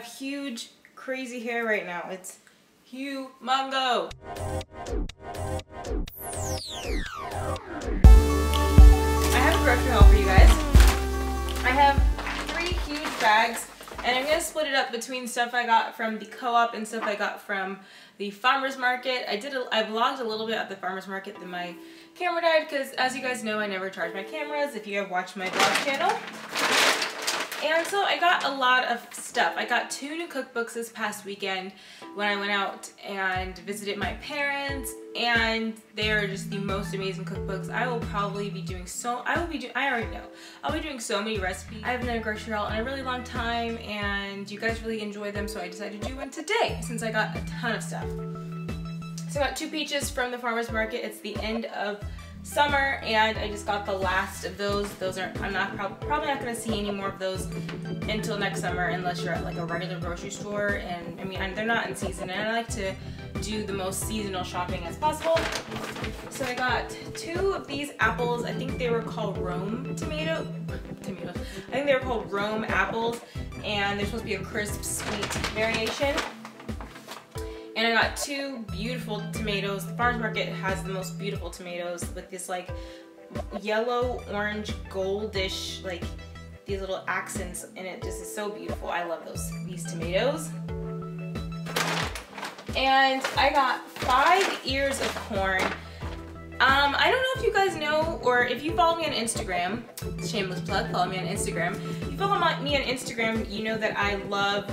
have huge, crazy hair right now. It's humongo. I have a grocery haul for you guys. I have 3 huge bags, and I'm gonna split it up between stuff I got from the co-op and stuff I got from the farmer's market. I vlogged a little bit at the farmer's market, then my camera died because, as you guys know, I never charge my cameras if you have watched my vlog channel. And so I got a lot of stuff. I got 2 new cookbooks this past weekend when I went out and visited my parents, and they are just the most amazing cookbooks. I will probably be doing I'll be doing so many recipes. I haven't done a grocery haul in a really long time, and you guys really enjoy them, so I decided to do one today since I got a ton of stuff. So I got 2 peaches from the farmer's market. It's the end of summer, and I just got the last of those. I'm probably not going to see any more of those until next summer, unless you're at like a regular grocery store. And I mean, they're not in season, and I like to do the most seasonal shopping as possible. So I got 2 of these apples. I think they were called Rome tomatoes. I think they were called Rome apples, and they're supposed to be a crisp, sweet variation. And I got 2 beautiful tomatoes. The farmer's market has the most beautiful tomatoes with this like yellow, orange, goldish, like these little accents in it. Just is so beautiful. I love these tomatoes. And I got 5 ears of corn. I don't know if you guys know, or if you follow me on Instagram, shameless plug, follow me on Instagram. If you follow me on Instagram, you know that I love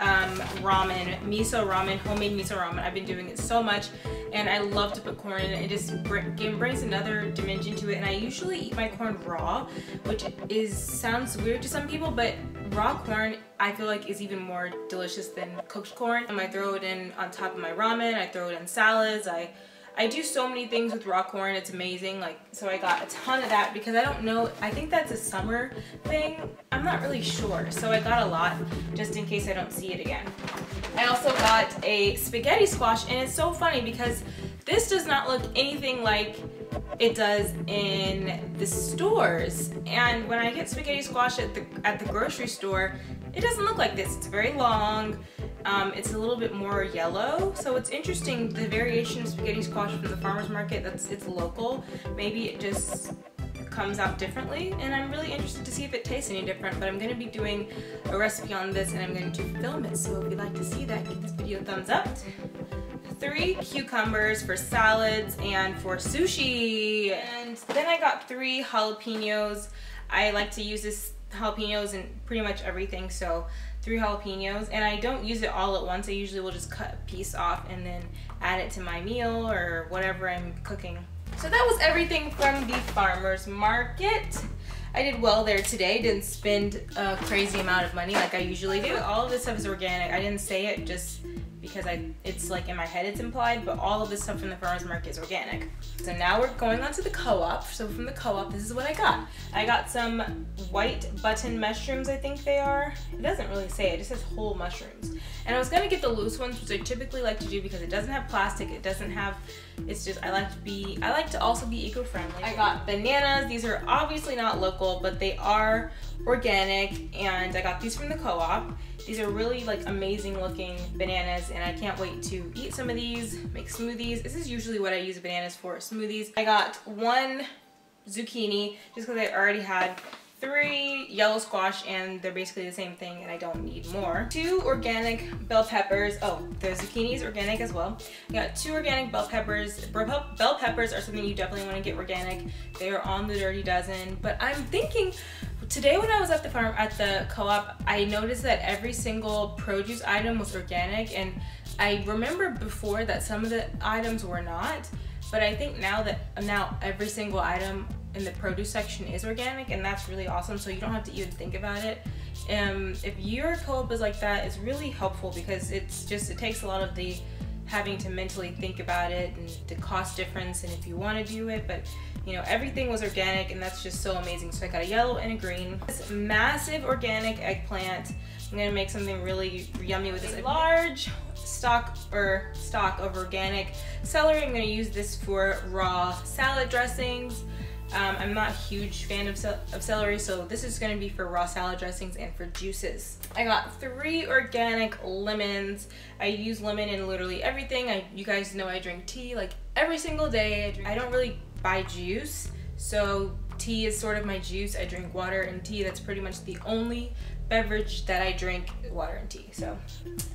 ramen, miso ramen, homemade miso ramen. I've been doing it so much, and I love to put corn in it. It just brings another dimension to it, and I usually eat my corn raw, which sounds weird to some people, but raw corn I feel like is even more delicious than cooked corn. I throw it in on top of my ramen, I throw it in salads, I do so many things with raw corn. It's amazing. So I got a ton of that because I don't know, I think that's a summer thing. I'm not really sure. So I got a lot just in case I don't see it again. I also got a spaghetti squash, and it's so funny because this does not look anything like it does in the stores. And when I get spaghetti squash at the grocery store, it doesn't look like this. It's very long. It's a little bit more yellow, so it's interesting. The variation of spaghetti squash from the farmer's market, it's local. Maybe it just comes out differently, and I'm really interested to see if it tastes any different. But I'm going to be doing a recipe on this, and I'm going to film it. So if you'd like to see that, give this video a thumbs up. 3 cucumbers for salads and for sushi, and then I got 3 jalapenos. I like to use this jalapenos in pretty much everything, so 3 jalapenos, and I don't use it all at once. I usually will just cut a piece off and then add it to my meal or whatever I'm cooking. So that was everything from the farmer's market. I did well there today. Didn't spend a crazy amount of money like I usually do. All of this stuff is organic. I didn't say it just because it's like in my head it's implied, but all of this stuff from the farmer's market is organic. So now we're going on to the co-op. So from the co-op, this is what I got. I got some white button mushrooms, I think they are. It doesn't really say, it just says whole mushrooms. And I was gonna get the loose ones, which I typically like to do because it doesn't have plastic, it doesn't have, it's just, I like to also be eco-friendly. I got bananas. These are obviously not local, but they are organic, and I got these from the co-op. These are really like amazing looking bananas, and I can't wait to eat some of these, make smoothies. This is usually what I use bananas for, smoothies. I got 1 zucchini just because I already had 3 yellow squash, and they're basically the same thing, and I don't need more. 2 organic bell peppers. Oh, the zucchini is organic as well. I got 2 organic bell peppers. Bell peppers are something you definitely want to get organic. They are on the Dirty Dozen, but I'm thinking, today when I was at the co-op, I noticed that every single produce item was organic, and I remember before that some of the items were not, but I think now every single item in the produce section is organic, and that's really awesome, so you don't have to even think about it. If your co-op is like that, it's really helpful because it takes a lot of the having to mentally think about it and the cost difference and if you want to do it, but you know, everything was organic, and that's just so amazing. So I got a yellow and a green. This massive organic eggplant. I'm gonna make something really yummy with this. A large stock of organic celery. I'm gonna use this for raw salad dressings. I'm not a huge fan of celery, so this is gonna be for raw salad dressings and for juices. I got 3 organic lemons. I use lemon in literally everything. You guys know I drink tea like every single day. I don't really buy juice, so tea is sort of my juice. I drink water and tea. That's pretty much the only beverage that I drink, water and tea. So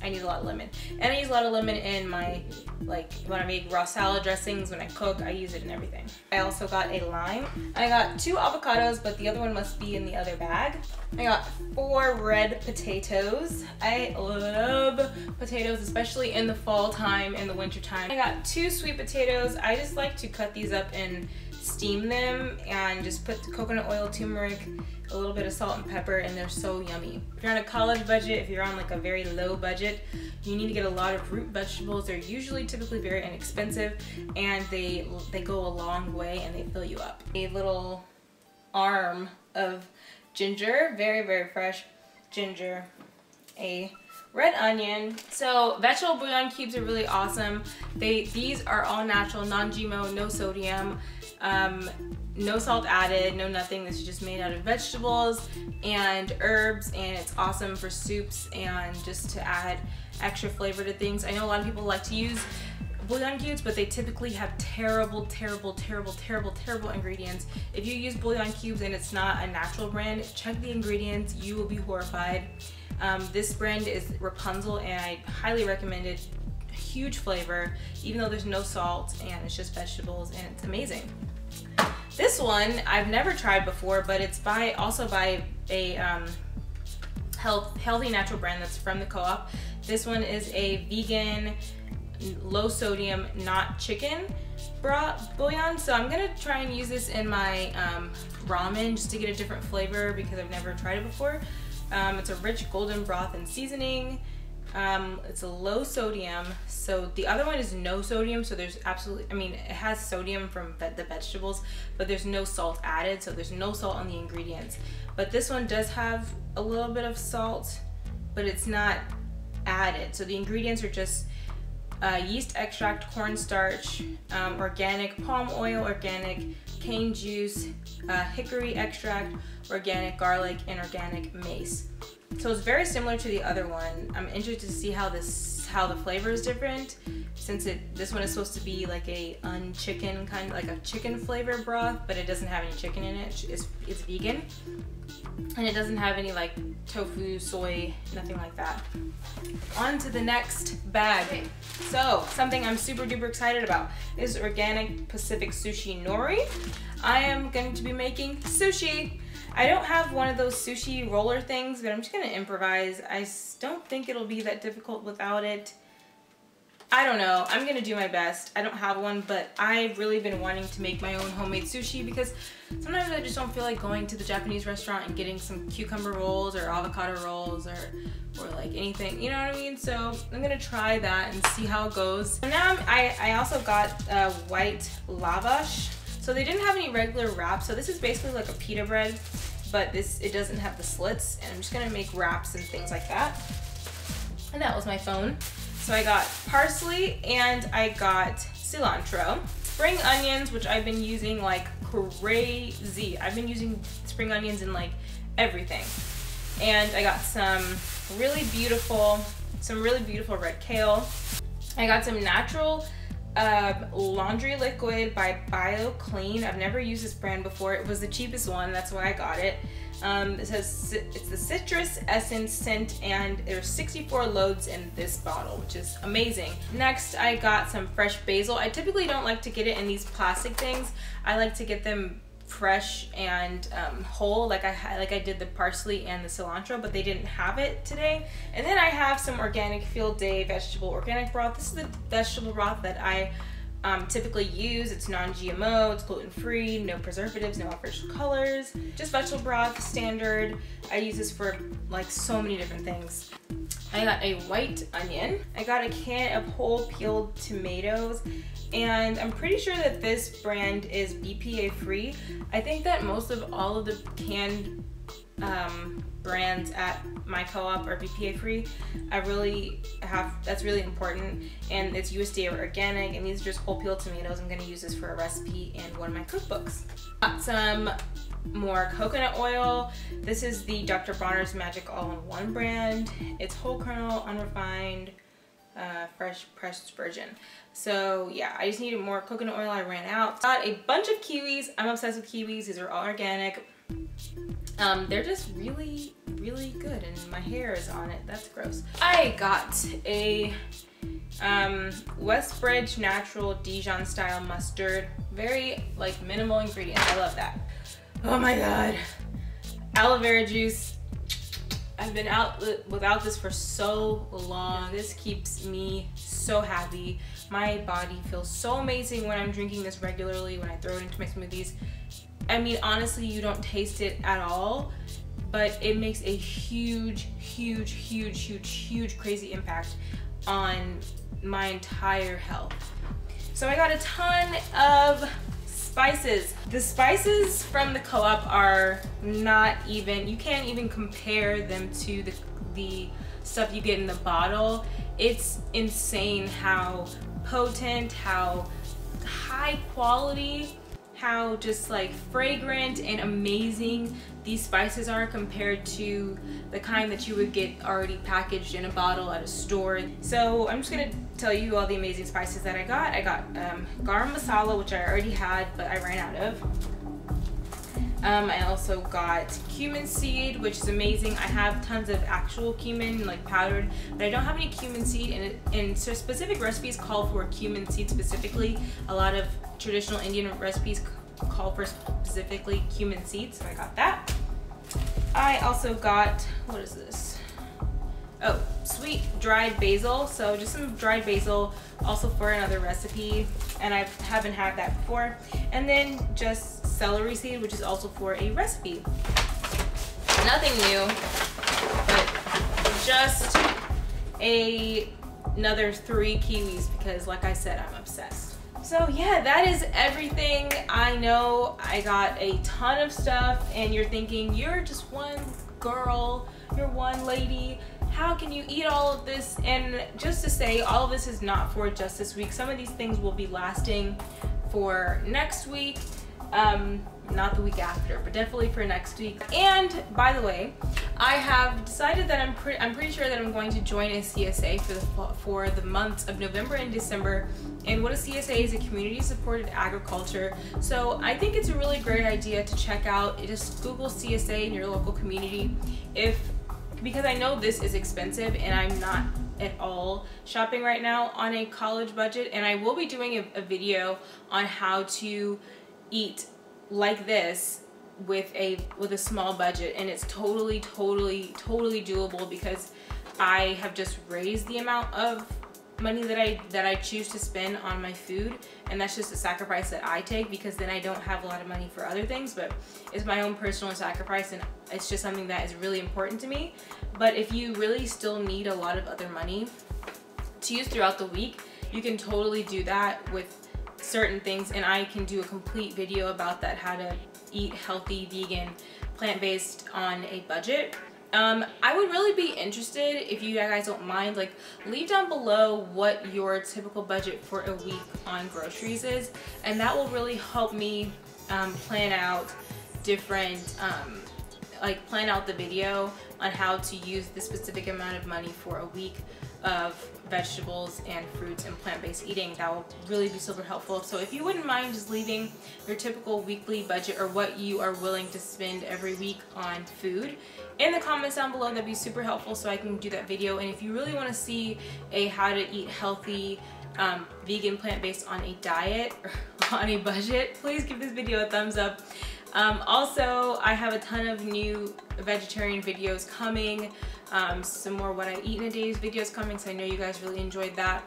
I use a lot of lemon. And I use a lot of lemon in my, like when I make raw salad dressings, when I cook, I use it in everything. I also got a lime. I got 2 avocados, but the other one must be in the other bag. I got 4 red potatoes. I love potatoes, especially in the fall time and the winter time. I got 2 sweet potatoes. I just like to cut these up and steam them and just put coconut oil, turmeric, a little bit of salt and pepper, and they're so yummy. If you're on a college budget, if you're on like a very low budget, you need to get a lot of root vegetables. They're typically very inexpensive, and they go a long way and they fill you up. A little arm of ginger, very fresh ginger, a red onion. So vegetable bouillon cubes are really awesome. These are all natural, non-GMO, no sodium, no salt added, no nothing. This is just made out of vegetables and herbs, and it's awesome for soups and just to add extra flavor to things. I know a lot of people like to use bouillon cubes, but they typically have terrible ingredients. If you use bouillon cubes and it's not a natural brand, check the ingredients. You will be horrified. This brand is Rapunzel, and I highly recommend it. Huge flavor, even though there's no salt, and it's just vegetables, and it's amazing. This one I've never tried before, but it's also by a healthy natural brand that's from the co-op. This one is a vegan, low sodium, not chicken broth bouillon. So I'm gonna try and use this in my ramen just to get a different flavor because I've never tried it before. It's a rich golden broth and seasoning. It's a low sodium, so the other one is no sodium, so there's absolutely, I mean, it has sodium from the vegetables, but there's no salt added, so there's no salt on the ingredients. But this one does have a little bit of salt, but it's not added. So the ingredients are just yeast extract, cornstarch, organic palm oil, organic cane juice, hickory extract, organic garlic, and organic mace. So it's very similar to the other one. I'm interested to see how the flavor is different, since this one is supposed to be like a unchicken kind, like a chicken flavor broth, but it doesn't have any chicken in it. It's vegan, and it doesn't have any like tofu, soy, nothing like that. On to the next bag. Okay. So something I'm super duper excited about is organic Pacific sushi nori. I am going to be making sushi. I don't have one of those sushi roller things, but I'm just gonna improvise. I don't think it'll be that difficult without it. I don't know, I'm gonna do my best. I don't have one, but I've really been wanting to make my own homemade sushi because sometimes I just don't feel like going to the Japanese restaurant and getting some cucumber rolls or avocado rolls or like anything, you know what I mean? So I'm gonna try that and see how it goes. So now I also got white lavash. So they didn't have any regular wraps, so this is basically like a pita bread, but it doesn't have the slits, and I'm just gonna make wraps and things like that. And that was my phone. So I got parsley and I got cilantro. Spring onions, which I've been using like crazy. I've been using spring onions in like everything. And I got some really beautiful red kale. I got some natural laundry liquid by BioClean. I've never used this brand before. It was the cheapest one, that's why I got it. It says it's the citrus essence scent, and there's 64 loads in this bottle, which is amazing. Next, I got some fresh basil. I typically don't like to get it in these plastic things. I like to get them fresh and whole, like I did the parsley and the cilantro, but they didn't have it today. And then I have some organic Field Day vegetable organic broth. This is the vegetable broth that I typically use. It's non-GMO, it's gluten-free, no preservatives, no artificial colors, just vegetable broth, standard. I use this for like so many different things. I got a white onion. I got a can of whole peeled tomatoes, and I'm pretty sure that this brand is BPA free. I think that most of all of the canned brands at my co-op are BPA free. That's really important, and it's USDA organic, and these are just whole peeled tomatoes. I'm going to use this for a recipe and one of my cookbooks. Got some more coconut oil. This is the Dr. Bronner's Magic All-in-One brand. It's whole kernel, unrefined, fresh pressed virgin. So yeah, I just needed more coconut oil. I ran out. Got a bunch of kiwis. I'm obsessed with kiwis. These are all organic. They're just really, really good, and my hair is on it. That's gross. I got a Westbridge Natural Dijon style mustard. Very like minimal ingredients. I love that. Oh my god. Aloe vera juice. I've been out without this for so long. This keeps me so happy. My body feels so amazing when I'm drinking this regularly, when I throw it into my smoothies. I mean, honestly, you don't taste it at all, but it makes a huge, huge, huge, huge, huge, crazy impact on my entire health. So I got a ton of spices. The spices from the co-op are not even, you can't even compare them to the stuff you get in the bottle. It's insane how potent, how high quality, how just like fragrant and amazing these spices are compared to the kind that you would get already packaged in a bottle at a store. So I'm just gonna tell you all the amazing spices that I got. I got garam masala, which I already had, but I ran out of. I also got cumin seed, which is amazing. I have tons of actual cumin, like powdered, but I don't have any cumin seed, and so specific recipes call for cumin seed specifically. A lot of traditional Indian recipes call for specifically cumin seeds, so I got that. I also got, what is this? Oh, sweet dried basil. So just some dried basil, also for another recipe, and I haven't had that before. And then just celery seed, which is also for a recipe. Nothing new, but just another 3 kiwis because, like I said, I'm obsessed. So yeah, that is everything. I know I got a ton of stuff, and you're thinking, you're just one girl, you're one lady, how can you eat all of this? And just to say, all of this is not for just this week. Some of these things will be lasting for next week, not the week after, but definitely for next week. And by the way, I have decided that I'm pretty sure that I'm going to join a CSA for the months of November and December. And what a CSA is, a community supported agriculture. So I think it's a really great idea to check out. Just Google CSA in your local community, because I know this is expensive, and I'm not at all shopping right now on a college budget. And I will be doing a video on how to eat like this with a small budget, and it's totally doable because I have just raised the amount of money that I choose to spend on my food, and that's just a sacrifice that I take because then I don't have a lot of money for other things, but it's my own personal sacrifice, and it's just something that is really important to me. But if you really still need a lot of other money to use throughout the week, you can totally do that with certain things, and I can do a complete video about that, how to eat healthy, vegan, plant-based on a budget. I would really be interested, if you guys don't mind, like leave down below what your typical budget for a week on groceries is, and that will really help me plan out different plan out the video on how to use the specific amount of money for a week of vegetables and fruits and plant-based eating. That will really be super helpful. So if you wouldn't mind just leaving your typical weekly budget or what you are willing to spend every week on food in the comments down below, that'd be super helpful so I can do that video. And if you really want to see a how to eat healthy vegan plant-based on a diet or on a budget, please give this video a thumbs up. Also, I have a ton of new vegetarian videos coming, some more what I eat in a day's videos coming, so I know you guys really enjoyed that.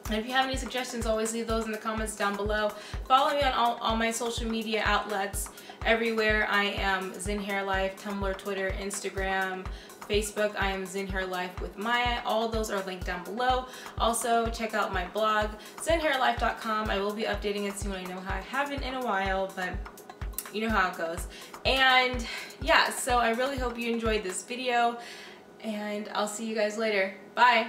And if you have any suggestions, always leave those in the comments down below. Follow me on all my social media outlets. Everywhere I am Zen HairLife, Tumblr, Twitter, Instagram, Facebook, I am Zen HairLife with Maya. All of those are linked down below. Also, check out my blog, zenhairlife.com. I will be updating it soon. I know I haven't in a while, but you know how it goes. And yeah, so I really hope you enjoyed this video, and I'll see you guys later. Bye!